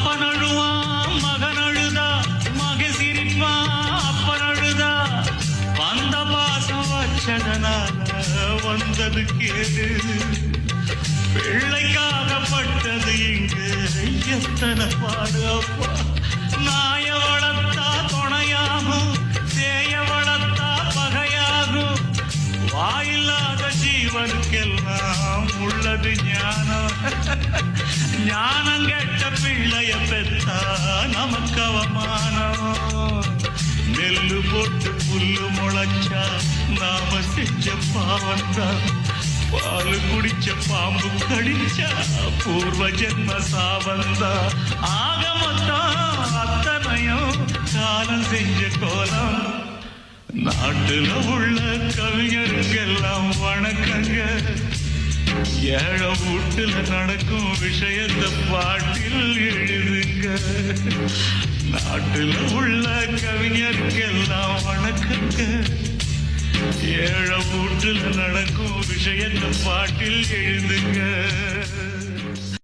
அப்பன் அழுவான் மகன் அழுதா, மகன் சிரிப்பான் அப்பன் அழுதா. வந்த பாசம் வச்சதனால வந்தது கேடு, பிள்ளைக்காகப்பட்டது இங்கு எத்தனை பாடு அப்பா. நாய வளர்த்தா துணையாகும், சேய வளர்த்தா பகையாகும். வாயில்லாத ஜீவனுக்கெல்லாம் உள்ளது ஞானம். ஞானம் கெட்ட பிள்ளைய பெத்தா நமக்கு அவமானம். நெல்லு போட்டு புல்லு முளைச்சா நாம செஞ்ச பாவந்தான். பாலு குடிச்ச பாம்பு கடிச்சா பூர்வ ஜென்ம சாபந்தா. ஆக மொத்தம் அத்தனையும் காலம் செஞ்ச கோலம். நாட்டுல உள்ள கவிஞருக்கெல்லாம் வணக்கங்க. ஏழை வீட்டுல நடக்கும் விஷயத்தை பாட்டில் எழுதுங்க. நாட்டுல உள்ள கவிஞருக்கெல்லாம் வணக்கங்க. ஏழை வீட்டுல நடக்கும் விஷயத்தை பாட்டில் எழுதுங்க.